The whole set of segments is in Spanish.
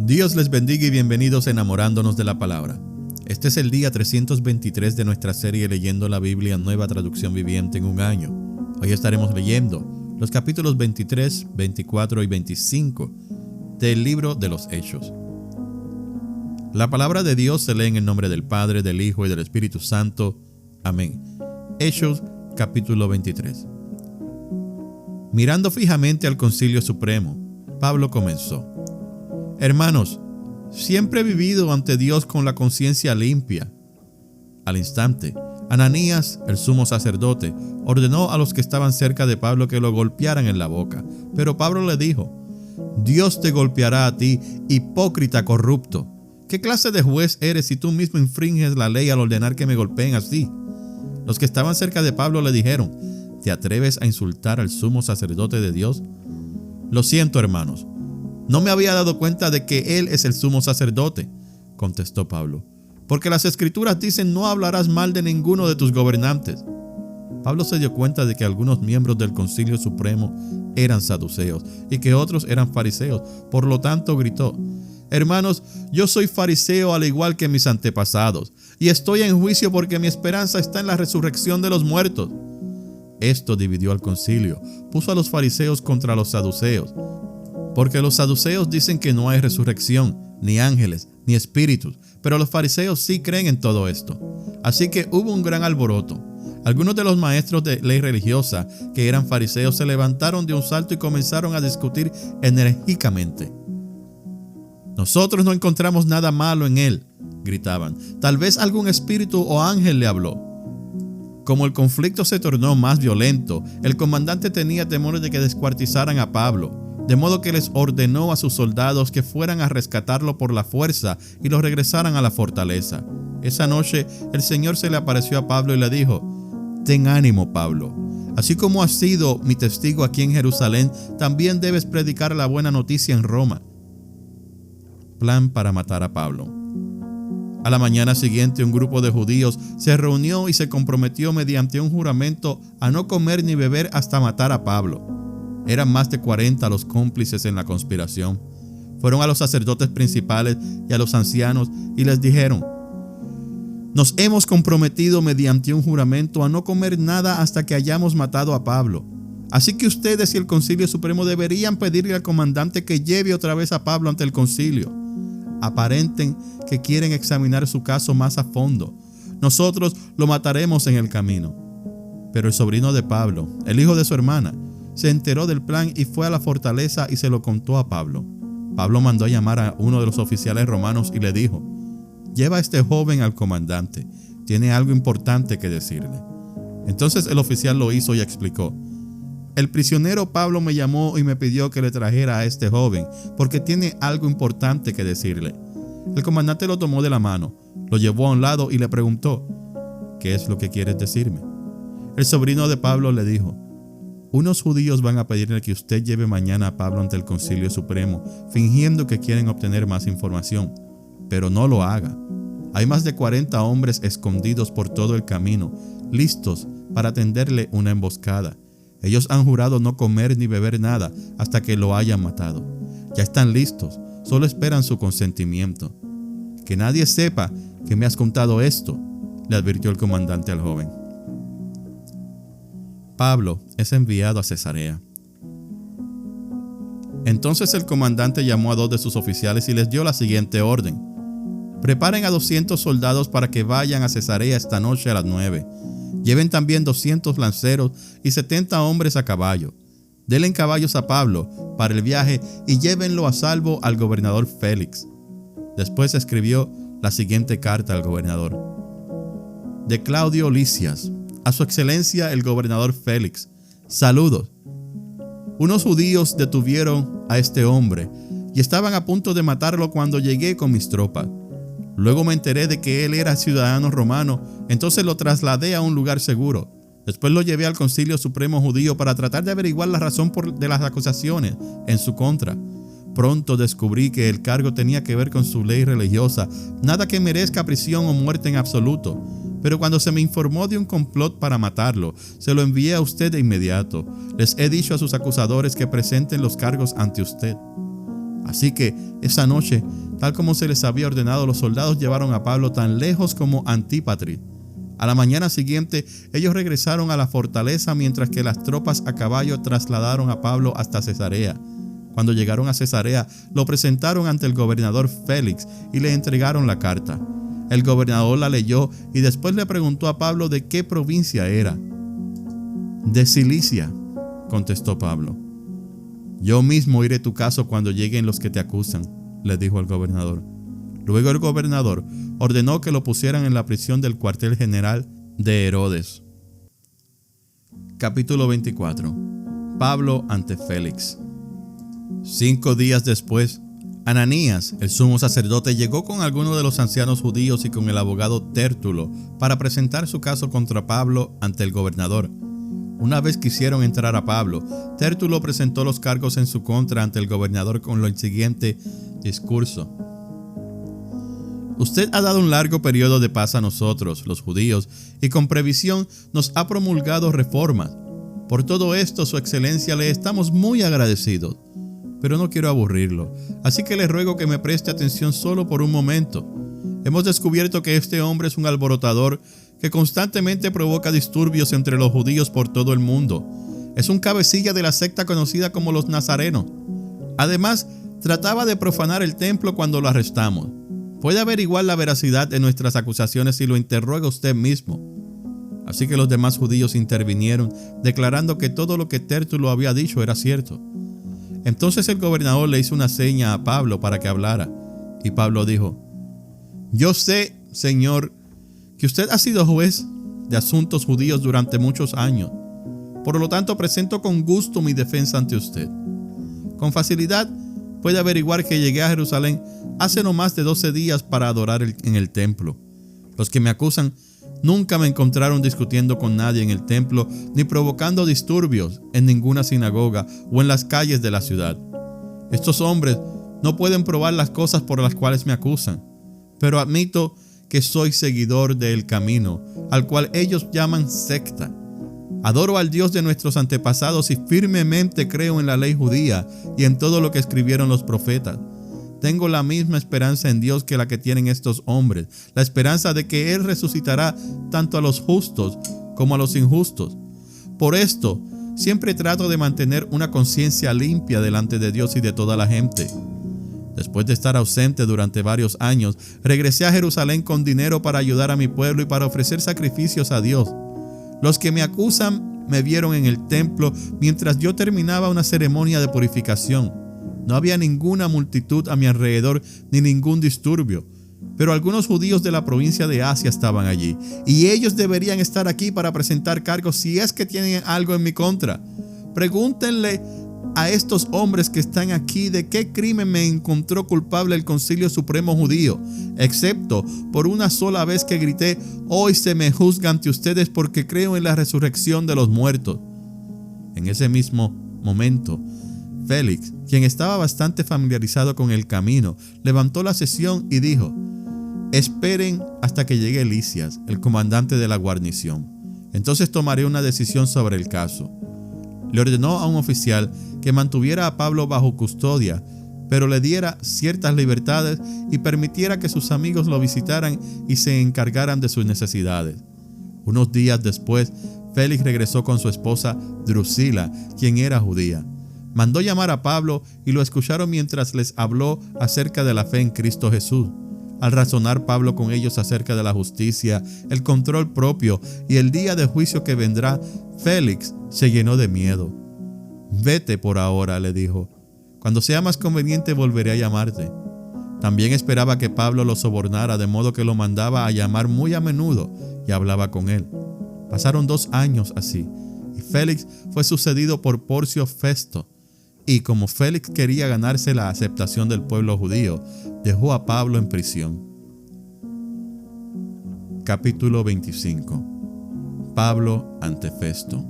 Dios les bendiga y bienvenidos a Enamorándonos de la Palabra. Este es el día 323 de nuestra serie Leyendo la Biblia Nueva Traducción Viviente en un año. Hoy estaremos leyendo los capítulos 23, 24 y 25 del libro de los Hechos. La palabra de Dios se lee en el nombre del Padre, del Hijo y del Espíritu Santo. Amén. Hechos capítulo 23. Mirando fijamente al Concilio Supremo, Pablo comenzó: Hermanos, siempre he vivido ante Dios con la conciencia limpia. Al instante, Ananías, el sumo sacerdote, ordenó a los que estaban cerca de Pablo que lo golpearan en la boca. Pero Pablo le dijo: Dios te golpeará a ti, hipócrita corrupto. ¿Qué clase de juez eres si tú mismo infringes la ley al ordenar que me golpeen así? Los que estaban cerca de Pablo le dijeron: ¿Te atreves a insultar al sumo sacerdote de Dios? Lo siento, hermanos. No me había dado cuenta de que él es el sumo sacerdote, contestó Pablo, porque las escrituras dicen: no hablarás mal de ninguno de tus gobernantes. Pablo se dio cuenta de que algunos miembros del Concilio Supremo eran saduceos y que otros eran fariseos. Por lo tanto gritó: Hermanos, yo soy fariseo al igual que mis antepasados, y estoy en juicio porque mi esperanza está en la resurrección de los muertos. Esto dividió al concilio, puso a los fariseos contra los saduceos, porque los saduceos dicen que no hay resurrección, ni ángeles, ni espíritus, pero los fariseos sí creen en todo esto. Así que hubo un gran alboroto. Algunos de los maestros de ley religiosa, que eran fariseos, se levantaron de un salto y comenzaron a discutir enérgicamente. Nosotros no encontramos nada malo en él, gritaban. Tal vez algún espíritu o ángel le habló. Como el conflicto se tornó más violento, el comandante tenía temor de que descuartizaran a Pablo, de modo que les ordenó a sus soldados que fueran a rescatarlo por la fuerza y lo regresaran a la fortaleza. Esa noche el Señor se le apareció a Pablo y le dijo: Ten ánimo, Pablo. Así como has sido mi testigo aquí en Jerusalén, también debes predicar la buena noticia en Roma. Plan para matar a Pablo. A la mañana siguiente, un grupo de judíos se reunió y se comprometió mediante un juramento a no comer ni beber hasta matar a Pablo. Eran más de 40 los cómplices en la conspiración. Fueron a los sacerdotes principales y a los ancianos y les dijeron: Nos hemos comprometido mediante un juramento a no comer nada hasta que hayamos matado a Pablo. Así que ustedes y el Concilio Supremo deberían pedirle al comandante que lleve otra vez a Pablo ante el concilio. Aparenten que quieren examinar su caso más a fondo. Nosotros lo mataremos en el camino. Pero el sobrino de Pablo, el hijo de su hermana, se enteró del plan y fue a la fortaleza y se lo contó a Pablo. Pablo mandó a llamar a uno de los oficiales romanos y le dijo: Lleva a este joven al comandante. Tiene algo importante que decirle. Entonces el oficial lo hizo y explicó: El prisionero Pablo me llamó y me pidió que le trajera a este joven porque tiene algo importante que decirle. El comandante lo tomó de la mano, lo llevó a un lado y le preguntó: ¿Qué es lo que quieres decirme? El sobrino de Pablo le dijo: Unos judíos van a pedirle que usted lleve mañana a Pablo ante el Concilio Supremo, fingiendo que quieren obtener más información, pero no lo haga. Hay más de 40 hombres escondidos por todo el camino, listos para tenderle una emboscada. Ellos han jurado no comer ni beber nada hasta que lo hayan matado. Ya están listos, solo esperan su consentimiento. Que nadie sepa que me has contado esto, le advirtió el comandante al joven. Pablo es enviado a Cesarea. Entonces el comandante llamó a 2 de sus oficiales y les dio la siguiente orden: Preparen a 200 soldados para que vayan a Cesarea esta noche a las 9. Lleven también 200 lanceros y 70 hombres a caballo. Denle caballos a Pablo para el viaje y llévenlo a salvo al gobernador Félix. Después escribió la siguiente carta al gobernador: De Claudio Lisias, a su excelencia el gobernador Félix. Saludos. Unos judíos detuvieron a este hombre y estaban a punto de matarlo cuando llegué con mis tropas. Luego me enteré de que él era ciudadano romano, entonces lo trasladé a un lugar seguro. Después lo llevé al Concilio Supremo Judío para tratar de averiguar la razón de las acusaciones en su contra. Pronto descubrí que el cargo tenía que ver con su ley religiosa, nada que merezca prisión o muerte en absoluto. Pero cuando se me informó de un complot para matarlo, se lo envié a usted de inmediato. Les he dicho a sus acusadores que presenten los cargos ante usted. Así que esa noche, tal como se les había ordenado, los soldados llevaron a Pablo tan lejos como Antípatris. A la mañana siguiente, ellos regresaron a la fortaleza mientras que las tropas a caballo trasladaron a Pablo hasta Cesarea. Cuando llegaron a Cesarea, lo presentaron ante el gobernador Félix y le entregaron la carta. El gobernador la leyó y después le preguntó a Pablo de qué provincia era. «De Cilicia», contestó Pablo. «Yo mismo iré a tu caso cuando lleguen los que te acusan», le dijo el gobernador. Luego el gobernador ordenó que lo pusieran en la prisión del cuartel general de Herodes. Capítulo 24. Pablo ante Félix. 5 días después, Ananías, el sumo sacerdote, llegó con algunos de los ancianos judíos y con el abogado Tértulo para presentar su caso contra Pablo ante el gobernador. Una vez que hicieron entrar a Pablo, Tértulo presentó los cargos en su contra ante el gobernador con el siguiente discurso. Usted ha dado un largo periodo de paz a nosotros, los judíos, y con previsión nos ha promulgado reformas. Por todo esto, su excelencia, le estamos muy agradecidos. Pero no quiero aburrirlo, así que le ruego que me preste atención solo por un momento. Hemos descubierto que este hombre es un alborotador que constantemente provoca disturbios entre los judíos por todo el mundo. Es un cabecilla de la secta conocida como los nazarenos. Además, trataba de profanar el templo cuando lo arrestamos. Puede averiguar la veracidad de nuestras acusaciones si lo interroga usted mismo. Así que los demás judíos intervinieron, declarando que todo lo que Tértulo había dicho era cierto. Entonces el gobernador le hizo una seña a Pablo para que hablara, y Pablo dijo: «Yo sé, Señor, que usted ha sido juez de asuntos judíos durante muchos años. Por lo tanto, presento con gusto mi defensa ante usted. Con facilidad puede averiguar que llegué a Jerusalén hace no más de 12 días para adorar en el templo. Los que me acusan nunca me encontraron discutiendo con nadie en el templo ni provocando disturbios en ninguna sinagoga o en las calles de la ciudad. Estos hombres no pueden probar las cosas por las cuales me acusan, pero admito que soy seguidor del camino, al cual ellos llaman secta. Adoro al Dios de nuestros antepasados y firmemente creo en la ley judía y en todo lo que escribieron los profetas. Tengo la misma esperanza en Dios que la que tienen estos hombres, la esperanza de que Él resucitará tanto a los justos como a los injustos. Por esto, siempre trato de mantener una conciencia limpia delante de Dios y de toda la gente. Después de estar ausente durante varios años, regresé a Jerusalén con dinero para ayudar a mi pueblo y para ofrecer sacrificios a Dios. Los que me acusan me vieron en el templo mientras yo terminaba una ceremonia de purificación. No había ninguna multitud a mi alrededor ni ningún disturbio, pero algunos judíos de la provincia de Asia estaban allí, y ellos deberían estar aquí para presentar cargos si es que tienen algo en mi contra. Pregúntenle a estos hombres que están aquí de qué crimen me encontró culpable el Concilio Supremo Judío, excepto por una sola vez que grité: «Hoy se me juzga ante ustedes porque creo en la resurrección de los muertos». En ese mismo momento, Félix, quien estaba bastante familiarizado con el camino, levantó la sesión y dijo: «Esperen hasta que llegue Lisias, el comandante de la guarnición. Entonces tomaré una decisión sobre el caso». Le ordenó a un oficial que mantuviera a Pablo bajo custodia, pero le diera ciertas libertades y permitiera que sus amigos lo visitaran y se encargaran de sus necesidades. Unos días después, Félix regresó con su esposa Drusila, quien era judía. Mandó llamar a Pablo y lo escucharon mientras les habló acerca de la fe en Cristo Jesús. Al razonar Pablo con ellos acerca de la justicia, el control propio y el día de juicio que vendrá, Félix se llenó de miedo. «Vete por ahora», le dijo. «Cuando sea más conveniente volveré a llamarte». También esperaba que Pablo lo sobornara, de modo que lo mandaba a llamar muy a menudo y hablaba con él. Pasaron 2 años así, y Félix fue sucedido por Porcio Festo. Y como Félix quería ganarse la aceptación del pueblo judío, dejó a Pablo en prisión. Capítulo 25. Pablo ante Festo.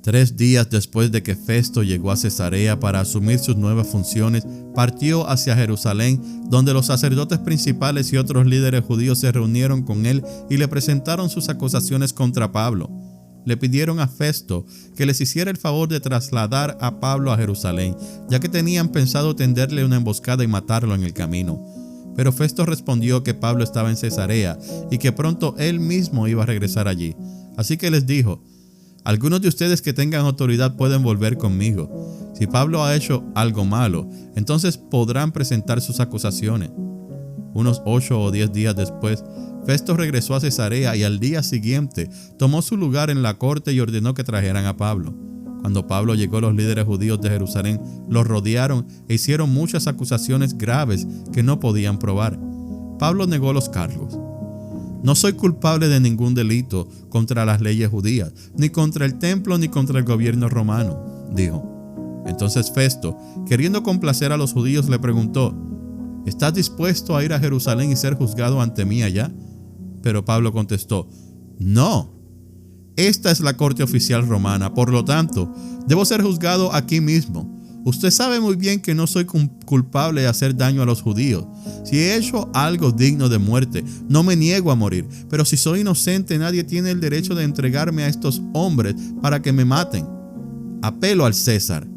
3 días después de que Festo llegó a Cesarea para asumir sus nuevas funciones, partió hacia Jerusalén, donde los sacerdotes principales y otros líderes judíos se reunieron con él y le presentaron sus acusaciones contra Pablo. le pidieron a Festo que les hiciera el favor de trasladar a Pablo a Jerusalén, ya que tenían pensado tenderle una emboscada y matarlo en el camino. Pero Festo respondió que Pablo estaba en Cesarea y que pronto él mismo iba a regresar allí. Así que les dijo: algunos de ustedes que tengan autoridad pueden volver conmigo. Si Pablo ha hecho algo malo, entonces podrán presentar sus acusaciones. Unos 8 o 10 días después, Festo regresó a Cesarea y al día siguiente tomó su lugar en la corte y ordenó que trajeran a Pablo. Cuando Pablo llegó, los líderes judíos de Jerusalén lo rodearon e hicieron muchas acusaciones graves que no podían probar. Pablo negó los cargos. No soy culpable de ningún delito contra las leyes judías, ni contra el templo, ni contra el gobierno romano, dijo. Entonces Festo, queriendo complacer a los judíos, le preguntó: ¿estás dispuesto a ir a Jerusalén y ser juzgado ante mí allá? Pero Pablo contestó: no, esta es la corte oficial romana, por lo tanto, debo ser juzgado aquí mismo. Usted sabe muy bien que no soy culpable de hacer daño a los judíos. Si he hecho algo digno de muerte, no me niego a morir. Pero si soy inocente, nadie tiene el derecho de entregarme a estos hombres para que me maten. Apelo al César.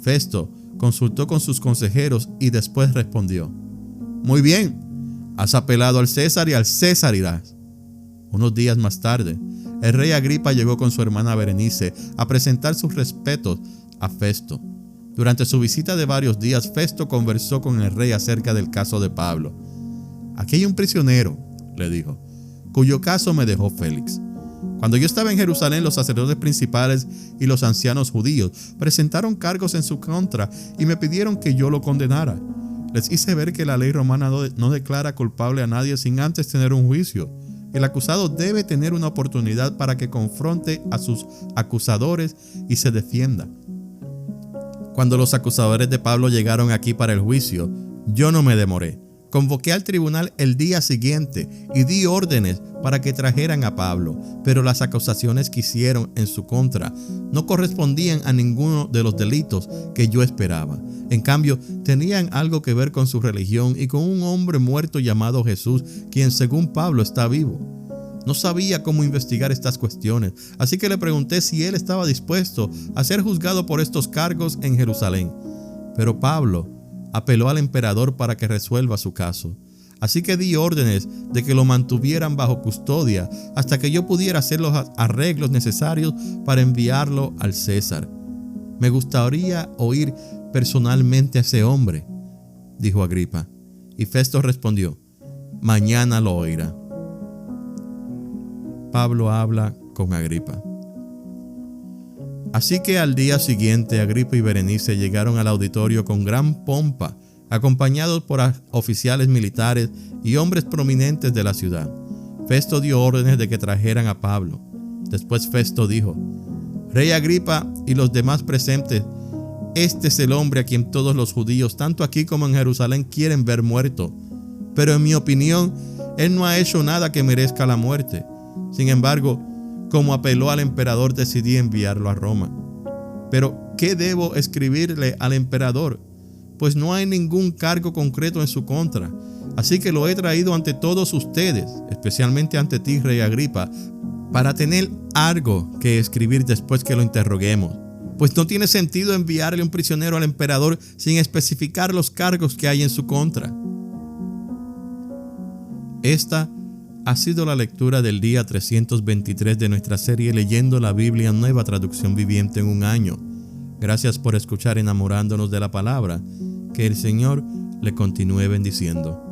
Festo consultó con sus consejeros y después respondió: muy bien, has apelado al César y al César irás. Unos días más tarde, el rey Agripa llegó con su hermana Berenice a presentar sus respetos a Festo. Durante su visita de varios días, Festo conversó con el rey acerca del caso de Pablo. Aquí hay un prisionero, le dijo, cuyo caso me dejó Félix. Cuando yo estaba en Jerusalén, los sacerdotes principales y los ancianos judíos presentaron cargos en su contra y me pidieron que yo lo condenara. Les hice ver que la ley romana no declara culpable a nadie sin antes tener un juicio. El acusado debe tener una oportunidad para que confronte a sus acusadores y se defienda. Cuando los acusadores de Pablo llegaron aquí para el juicio, yo no me demoré. Convoqué al tribunal el día siguiente y di órdenes para que trajeran a Pablo, pero las acusaciones que hicieron en su contra no correspondían a ninguno de los delitos que yo esperaba. En cambio, tenían algo que ver con su religión y con un hombre muerto llamado Jesús, quien según Pablo está vivo. No sabía cómo investigar estas cuestiones, así que le pregunté si él estaba dispuesto a ser juzgado por estos cargos en Jerusalén. Pero Pablo apeló al emperador para que resuelva su caso. Así que di órdenes de que lo mantuvieran bajo custodia hasta que yo pudiera hacer los arreglos necesarios para enviarlo al César. Me gustaría oír personalmente a ese hombre, dijo Agripa. Y Festo respondió: mañana lo oirá. Pablo habla con Agripa. Así que al día siguiente, Agripa y Berenice llegaron al auditorio con gran pompa, acompañados por oficiales militares y hombres prominentes de la ciudad. Festo dio órdenes de que trajeran a Pablo. Después Festo dijo: Rey Agripa y los demás presentes, este es el hombre a quien todos los judíos, tanto aquí como en Jerusalén, quieren ver muerto. Pero en mi opinión, él no ha hecho nada que merezca la muerte. Sin embargo, como apeló al emperador, decidí enviarlo a Roma. Pero, ¿qué debo escribirle al emperador? Pues no hay ningún cargo concreto en su contra. Así que lo he traído ante todos ustedes, especialmente ante ti, Rey Agripa, para tener algo que escribir después que lo interroguemos. Pues no tiene sentido enviarle un prisionero al emperador sin especificar los cargos que hay en su contra. Esta ha sido la lectura del día 323 de nuestra serie Leyendo la Biblia Nueva Traducción Viviente en un año. Gracias por escuchar Enamorándonos de la Palabra. Que el Señor le continúe bendiciendo.